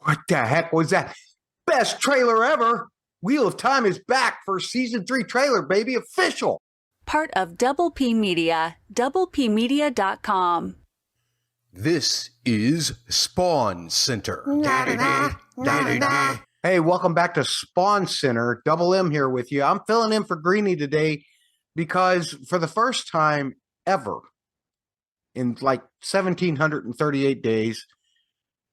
What the heck was that? Best trailer ever! Wheel of Time is back for season 3 trailer, baby, official! Part of Double P Media, doublepmedia.com. This is Spawn Center. Hey, welcome back to Spawn Center. Double M here with you. I'm filling in for Greenie today because for the first time ever in like 1,738 days,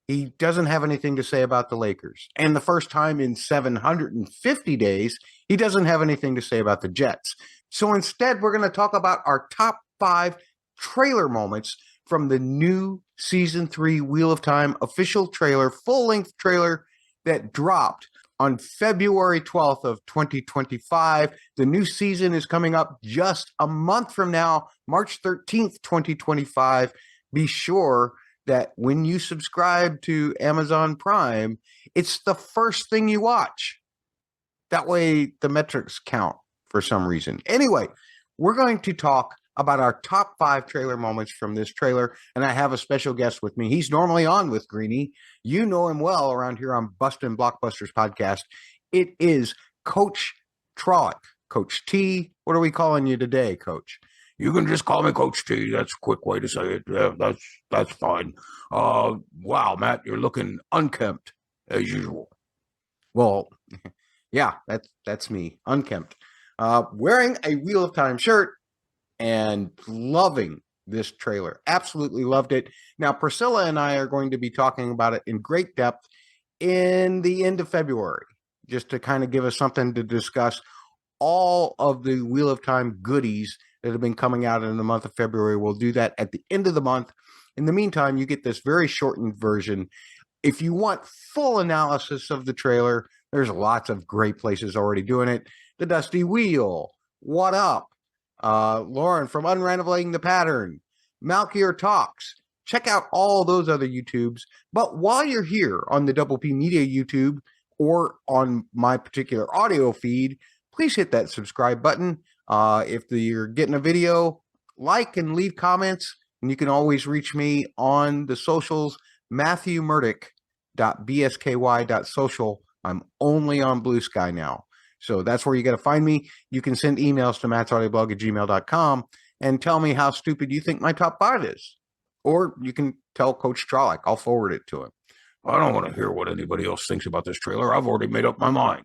he doesn't have anything to say about the Lakers. And the first time in 750 days, he doesn't have anything to say about the Jets. So instead, we're going to talk about our top 5 trailer moments from the new Season 3 Wheel of Time official trailer, full-length trailer that dropped on February 12th of 2025. The new season is coming up just a month from now, March 13th, 2025. Be sure that when you subscribe to Amazon Prime, it's the first thing you watch. That way the metrics count for some reason. Anyway, we're going to talk about our top 5 trailer moments from this trailer, and I have a special guest with me. He's normally on with Greenie. You know him well around here on Bustin' Blockbusters podcast. It is Coach Trolloc. Coach T. What are we calling you today, Coach? You can just call me Coach T. That's a quick way to say it. Yeah, that's fine. Wow, Matt, you're looking unkempt as usual. Well, yeah, that's me, unkempt. Wearing a Wheel of Time shirt and loving this trailer. Absolutely loved it. Now, Priscilla and I are going to be talking about it in great depth in the end of February, just to kind of give us something to discuss all of the Wheel of Time goodies that have been coming out in the month of February. We'll do that at the end of the month. In the meantime, you get this very shortened version. If you want full analysis of the trailer, there's lots of great places already doing it. The Dusty Wheel, What Up, Lauren from Unraveling the Pattern, Malkier Talks. Check out all those other YouTubes. But while you're here on the Double P Media YouTube or on my particular audio feed, please hit that subscribe button. If you're getting a video, like and leave comments. And you can always reach me on the socials, matthewmurdoch.bsky.social. I'm only on Blue Sky now. So that's where you got to find me. You can send emails to mattsaudioblog@gmail.com and tell me how stupid you think my top 5 is. Or you can tell Coach Trolloc. I'll forward it to him. I don't want to hear what anybody else thinks about this trailer. I've already made up my mind.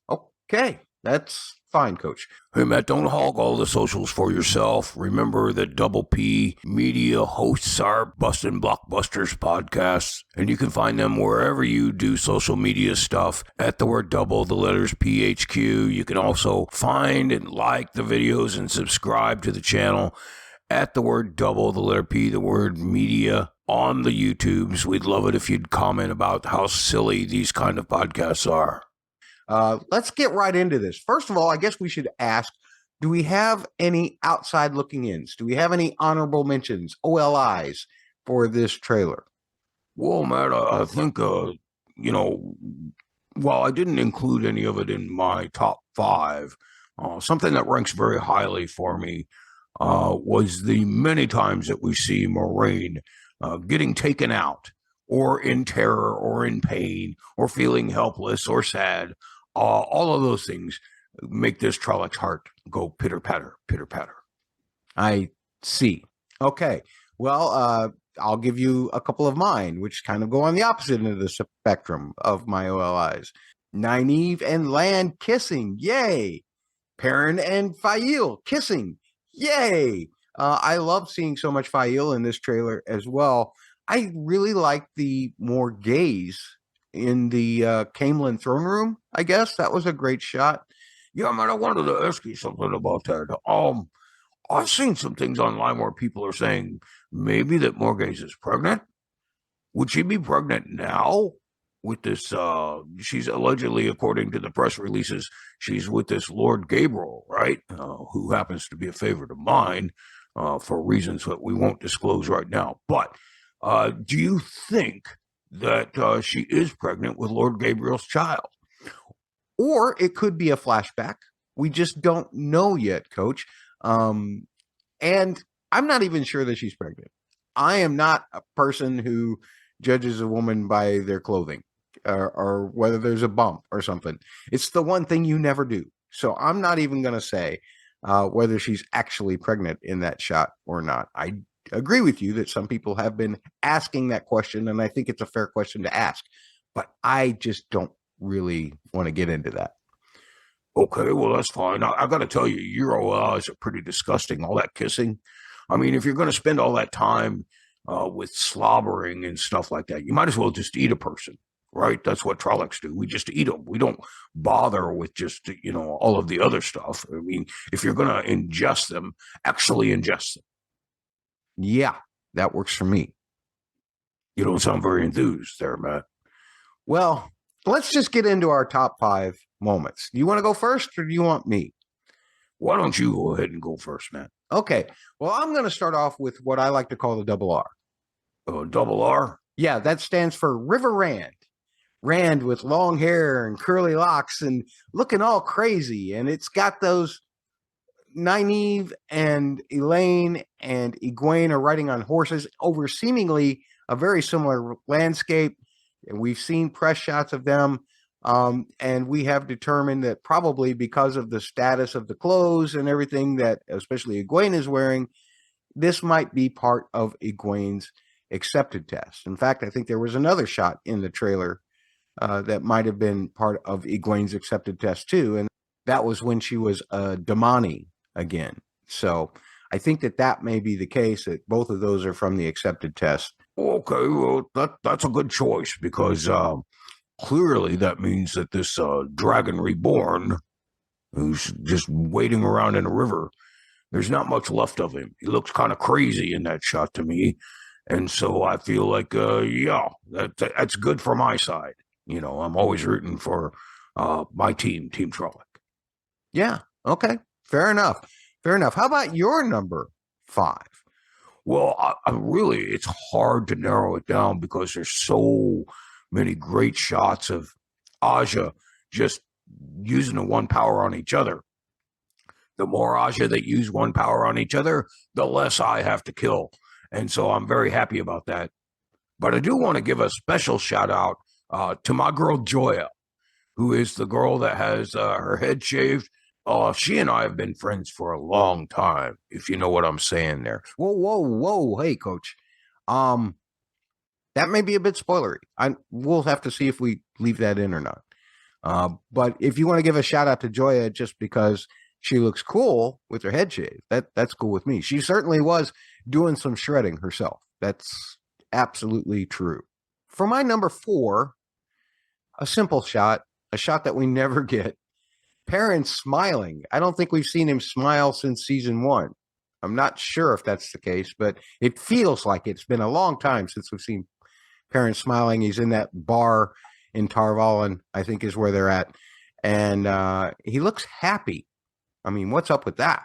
Okay, that's fine, Coach. Hey, Matt, don't hog all the socials for yourself. Remember that Double P Media hosts our Bustin' Blockbusters podcasts, and you can find them wherever you do social media stuff at the word double, the letters PHQ. You can also find and like the videos and subscribe to the channel at the word double, the letter P, the word media on the YouTubes. We'd love it if you'd comment about how silly these kind of podcasts are. Let's get right into this. First of all, I guess we should ask, do we have any outside looking ins? Do we have any honorable mentions, OLIs, for this trailer? Well, Matt, I think, while I didn't include any of it in my top 5, something that ranks very highly for me was the many times that we see Moiraine getting taken out, or in terror, or in pain, or feeling helpless or sad. All of those things make this Trolloc's heart go pitter-patter, pitter-patter. I see. Okay. Well, I'll give you a couple of mine, which kind of go on the opposite end of the spectrum of my OLIs. Nynaeve and Lan kissing. Yay. Perrin and Faile kissing. Yay. I love seeing so much Faile in this trailer as well. I really like the more gaze in the Camelin throne room, I guess. That was a great shot. Yeah, man, I wanted to ask you something about that. I've seen some things online where people are saying maybe that Morgaze is pregnant. Would she be pregnant now with this? She's allegedly, according to the press releases, she's with this Lord Gabriel, right? Who happens to be a favorite of mine for reasons that we won't disclose right now. But do you think that she is pregnant with Lord Gabriel's child? Or it could be a flashback. We just don't know yet, Coach. And I'm not even sure that she's pregnant. I am not a person who judges a woman by their clothing. or whether there's a bump or something. It's the one thing you never do. So I'm not even going to say whether she's actually pregnant in that shot or not. I agree with you that some people have been asking that question, and I think it's a fair question to ask, but I just don't really want to get into that. Okay, well, that's fine. I got to tell you, your eyes are pretty disgusting. All that kissing. I mean, if you're going to spend all that time with slobbering and stuff like that, you might as well just eat a person, right? That's what Trollocs do. We just eat them. We don't bother with just, all of the other stuff. I mean, if you're going to ingest them, actually ingest them. Yeah, that works for me. You don't sound very enthused there, Matt. Well, let's just get into our top 5 moments. Do you want to go first or do you want me? Why don't you go ahead and go first, Matt? Okay. Well, I'm going to start off with what I like to call the double R. Double R? Yeah, that stands for River Rand. Rand with long hair and curly locks and looking all crazy. And it's got those Nynaeve and Elayne and Egwene are riding on horses over seemingly a very similar landscape. And we've seen press shots of them. And we have determined that probably because of the status of the clothes and everything that especially Egwene is wearing, this might be part of Egwene's accepted test. In fact, I think there was another shot in the trailer that might have been part of Egwene's accepted test too. And that was when she was Damani again. So I think that may be the case, that both of those are from the accepted test. Okay, well, that's a good choice because clearly that means that this dragon reborn, who's just waiting around in a river, there's not much left of him. He looks kind of crazy in that shot to me. And so I feel like, that's good for my side. I'm always rooting for my team, Team Trolloc. Yeah, okay, fair enough. Fair enough. How about your number 5? Well, I really, it's hard to narrow it down because there's so many great shots of Aja just using the one power on each other. The more Aja that use one power on each other, the less I have to kill. And so I'm very happy about that. But I do want to give a special shout out to my girl Joya, who is the girl that has her head shaved. She and I have been friends for a long time, if you know what I'm saying there. Whoa. Hey, Coach. That may be a bit spoilery. We'll have to see if we leave that in or not. But if you want to give a shout out to Joya just because she looks cool with her head shaved, that's cool with me. She certainly was doing some shredding herself. That's absolutely true. For my number 4, a simple shot, a shot that we never get. Perrin smiling. I don't think we've seen him smile since season 1. I'm not sure if that's the case, but it feels like it's been a long time since we've seen Perrin smiling. He's in that bar in Tar Valon, I think is where they're at. And he looks happy. I mean, what's up with that?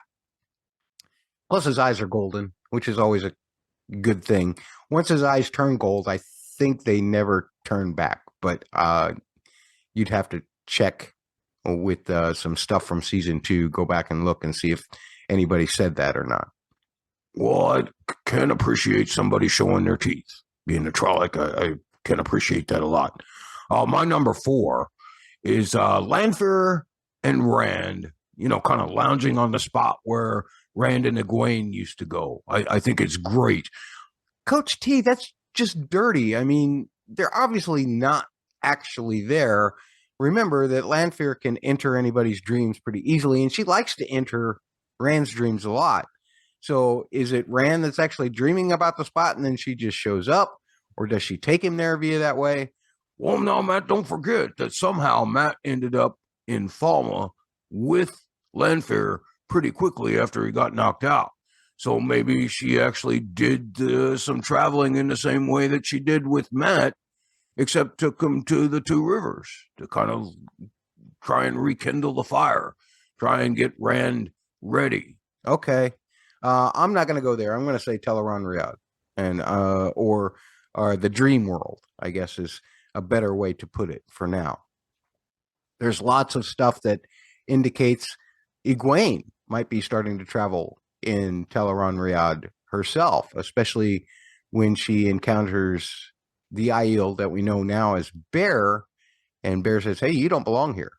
Plus his eyes are golden, which is always a good thing. Once his eyes turn gold, I think they never turn back. But you'd have to check with some stuff from season 2, go back and look and see if anybody said that or not. Well, I can appreciate somebody showing their teeth. Being a Trolloc, I can appreciate that a lot. My number 4 is Lanfear and Rand, kind of lounging on the spot where Rand and Egwene used to go. I think it's great. Coach T, that's just dirty. I mean, they're obviously not actually there. Remember that Lanfear can enter anybody's dreams pretty easily, and she likes to enter Rand's dreams a lot. So is it Rand that's actually dreaming about the spot and then she just shows up, or does she take him there via that way? Well, no, Matt, don't forget that somehow Matt ended up in Falma with Lanfear pretty quickly after he got knocked out. So maybe she actually did some traveling in the same way that she did with Matt, except took him to the 2 rivers to kind of try and rekindle the fire, try and get Rand ready. Okay. I'm not going to go there. I'm going to say Teleron Riyadh and or the dream world, I guess is a better way to put it for now. There's lots of stuff that indicates Egwene might be starting to travel in Teleron Riyadh herself, especially when she encounters the Aiel that we know now as Bear And Bear says, hey, you don't belong here.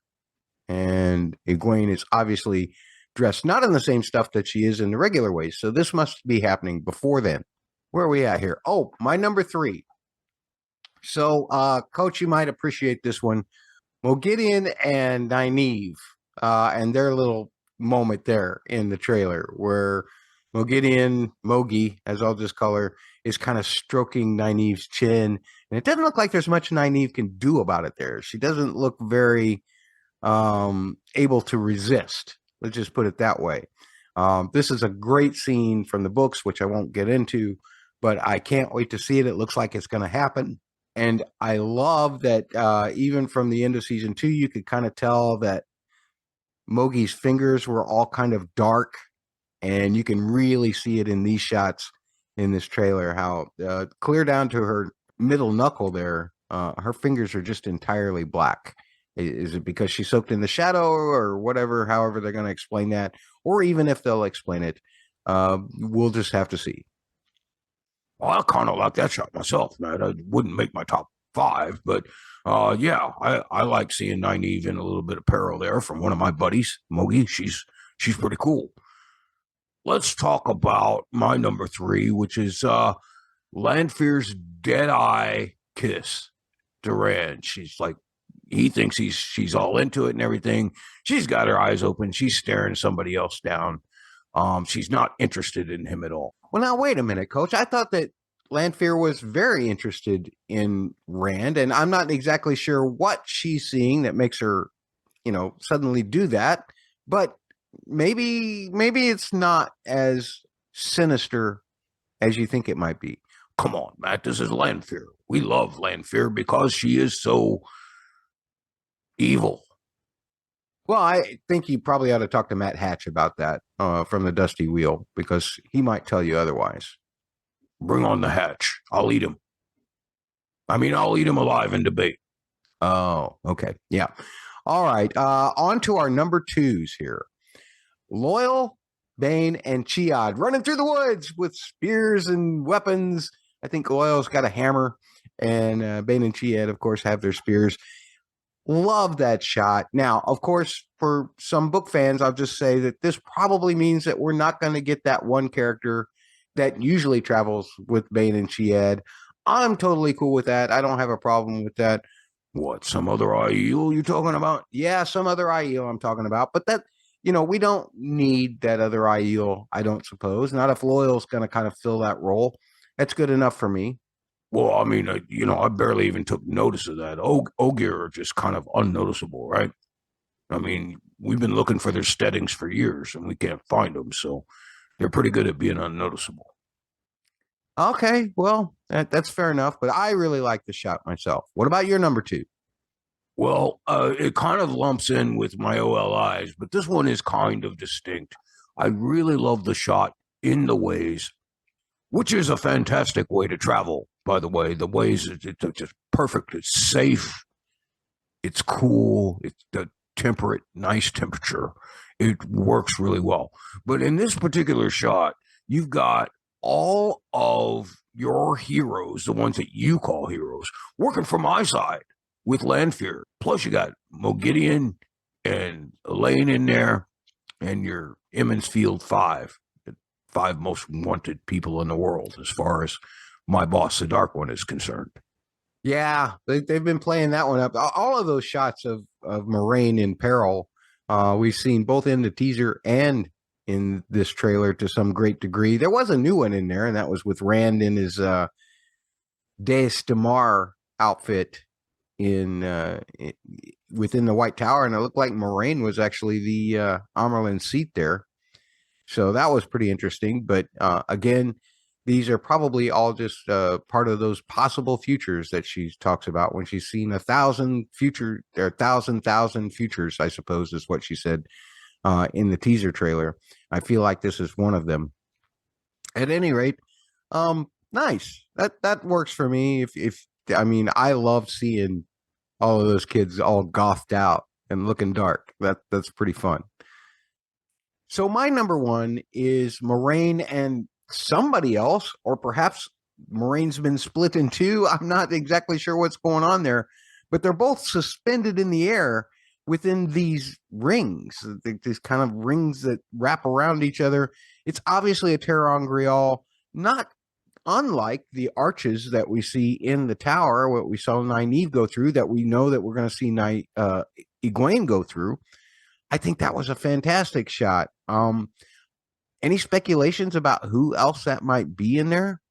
And Egwene is obviously dressed not in the same stuff that she is in the regular ways. So this must be happening before then. Where are we at here? Oh, my number 3. So, Coach, you might appreciate this one. Mogideon and Nynaeve, and their little moment there in the trailer where Mogi, as I'll just call her, is kind of stroking Nynaeve's chin. And it doesn't look like there's much Nynaeve can do about it there. She doesn't look very able to resist. Let's just put it that way. This is a great scene from the books, which I won't get into, but I can't wait to see it. It looks like it's going to happen. And I love that even from the end of season 2, you could kind of tell that Mogi's fingers were all kind of dark, and you can really see it in these shots in this trailer, how clear down to her middle knuckle there, her fingers are just entirely black. Is it because she soaked in the shadow or whatever, however they're going to explain that, or even if they'll explain it, we'll just have to see. Well, I kind of like that shot myself, man. It wouldn't make my top 5, but yeah, I like seeing Nynaeve in a little bit of peril there from one of my buddies, Mogi. She's pretty cool. Let's talk about my number 3, which is Lanfear's dead-eye kiss to Rand. She's like, he thinks she's all into it and everything. She's got her eyes open. She's staring somebody else down. She's not interested in him at all. Well, now, wait a minute, Coach. I thought that Lanfear was very interested in Rand, and I'm not exactly sure what she's seeing that makes her, suddenly do that. But maybe it's not as sinister as you think it might be. Come on, Matt. This is Lanfear. We love Lanfear because she is so evil. Well, I think you probably ought to talk to Matt Hatch about that from the Dusty Wheel, because he might tell you otherwise. Bring on the Hatch. I'll eat him. I'll eat him alive in debate. Oh, okay. Yeah. All right. On to our number 2s here. Loial, Bane, and Chiad running through the woods with spears and weapons. I think Loyal's got a hammer, and Bane and Chiad, of course, have their spears. Love that shot. Now, of course, for some book fans, I'll just say that this probably means that we're not going to get that one character that usually travels with Bane and Chiad. I'm totally cool with that. I don't have a problem with that. What, some other Aiel you talking about? Yeah, some other Aiel I'm talking about. But that, we don't need that other Aiel, I don't suppose. Not if Loyal's going to kind of fill that role. That's good enough for me. Well, I barely even took notice of that. Ogier are just kind of unnoticeable, right? We've been looking for their steadings for years, and we can't find them, so they're pretty good at being unnoticeable. Okay, well, that's fair enough, but I really like the shot myself. What about your number 2? Well, it kind of lumps in with my OLIs, but this one is kind of distinct. I really love the shot in the Ways, which is a fantastic way to travel, by the way. The Ways, it's just perfect. It's safe. It's cool. It's the temperate, nice temperature. It works really well. But in this particular shot, you've got all of your heroes, the ones that you call heroes, working for my side with Lanfear. Plus, you got Mogideon and Elayne in there, and your Emmons Field 5. 5 most wanted people in the world, as far as my boss, the Dark One, is concerned. Yeah, they've been playing that one up. All of those shots of Moiraine in peril, we've seen both in the teaser and in this trailer to some great degree. There was a new one in there, and that was with Rand in his Deus Damar outfit within the White Tower, and it looked like Moiraine was actually the Amerlin seat there. So that was pretty interesting. But again, these are probably all just part of those possible futures that she talks about when she's seen 1,000 future, there are 1,000 futures, I suppose is what she said in the teaser trailer. I feel like this is one of them. At any rate, nice. That works for me. I love seeing all of those kids all gothed out and looking dark. That's pretty fun. So my number 1 is Moiraine and somebody else, or perhaps Moraine's been split in 2. I'm not exactly sure what's going on there, but they're both suspended in the air within these rings, these kind of rings that wrap around each other. It's obviously a ter'angreal, not unlike the arches that we see in the tower, what we saw Nynaeve go through, that we know that we're going to see Egwene go through. I think that was a fantastic shot. Any speculations about who else that might be in there?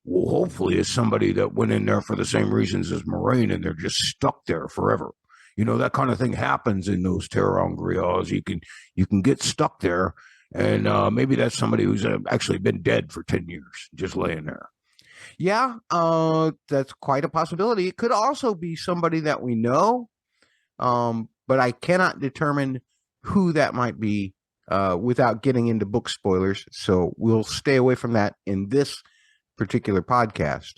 Well, hopefully it's somebody that went in there for the same reasons as Moiraine, and they're just stuck there forever. You know, that kind of thing happens in those ter'angreals. You can get stuck there, and maybe that's somebody who's actually been dead for 10 years, just laying there. Yeah, that's quite a possibility. It could also be somebody that we know, but I cannot determine who that might be without getting into book spoilers. So we'll stay away from that in this particular podcast.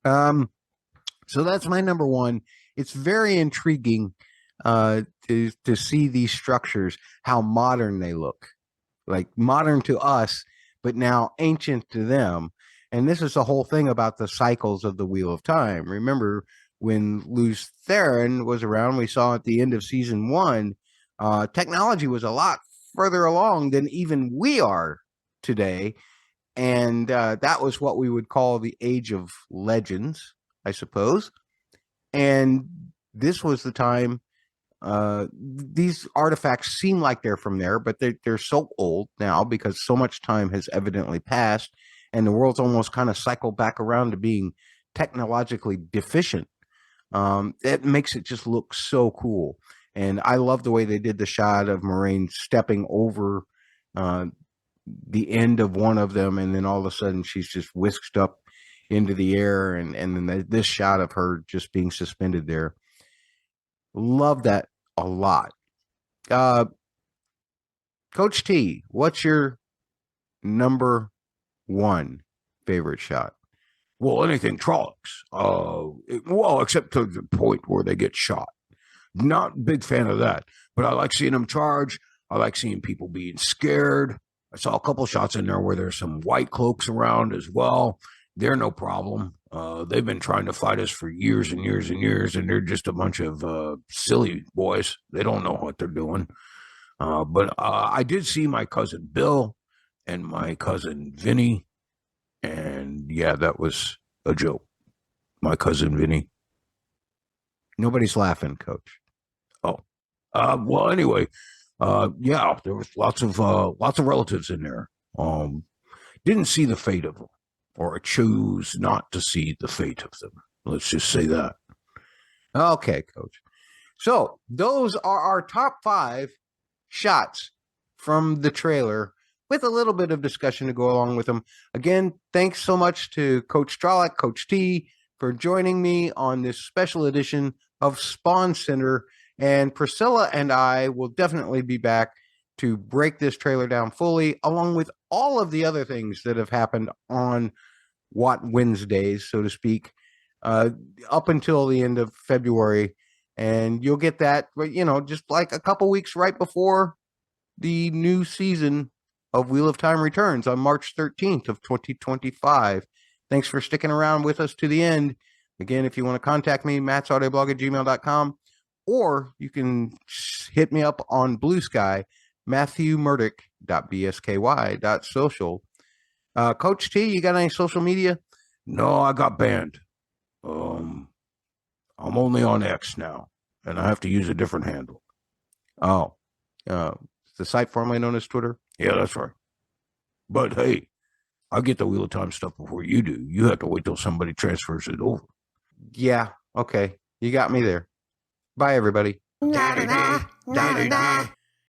So that's my number one. It's very intriguing to see these structures, how modern they look, like modern to us, but now ancient to them. And this is the whole thing about the cycles of the Wheel of Time. Remember when Lews Therin was around, we saw at the end of season 1, technology was a lot further along than even we are today. And that was what we would call the Age of Legends, I suppose. And this was the time these artifacts seem like they're from there, but they're so old now because so much time has evidently passed, and the world's almost kind of cycled back around to being technologically deficient. It makes it just look so cool. And I love the way they did the shot of Moiraine stepping over the end of one of them, and then all of a sudden she's just whisked up into the air, and then this shot of her just being suspended there. Love that a lot. Coach T, what's your number one favorite shot? Well, anything Trollocs. Well, except to the point where they get shot. Not a big fan of that, but I like seeing them charge. I like seeing people being scared. I saw a couple shots in there where there's some white cloaks around as well. They're no problem. They've been trying to fight us for years and years and years, and they're just a bunch of silly boys. They don't know what they're doing. But I did see my cousin Bill and my cousin Vinny, and yeah, that was a joke. My cousin Vinny. Nobody's laughing, Coach. Oh, well, anyway, yeah, there was lots of relatives in there. Didn't see the fate of them, or choose not to see the fate of them. Let's just say that. Okay, Coach. So those are our top 5 shots from the trailer, with a little bit of discussion to go along with them. Again, thanks so much to Coach Trolloc, Coach T, for joining me on this special edition of Spawn Center. And Priscilla and I will definitely be back to break this trailer down fully, along with all of the other things that have happened on What Wednesdays, so to speak, up until the end of February. And you'll get that, just like a couple weeks right before the new season of Wheel of Time returns on March 13th of 2025. Thanks for sticking around with us to the end. Again, if you want to contact me, mattsaudioblog@gmail.com, or you can hit me up on Blue Sky, matthewmurdoch.bsky.social. Coach T, you got any social media? No, I got banned. I'm only on X now, and I have to use a different handle. Oh, the site formerly known as Twitter? Yeah, that's right. But hey, I get the Wheel of Time stuff before you do. You have to wait till somebody transfers it over. Yeah, okay. You got me there. Bye, everybody. Da-da-da, da-da-da.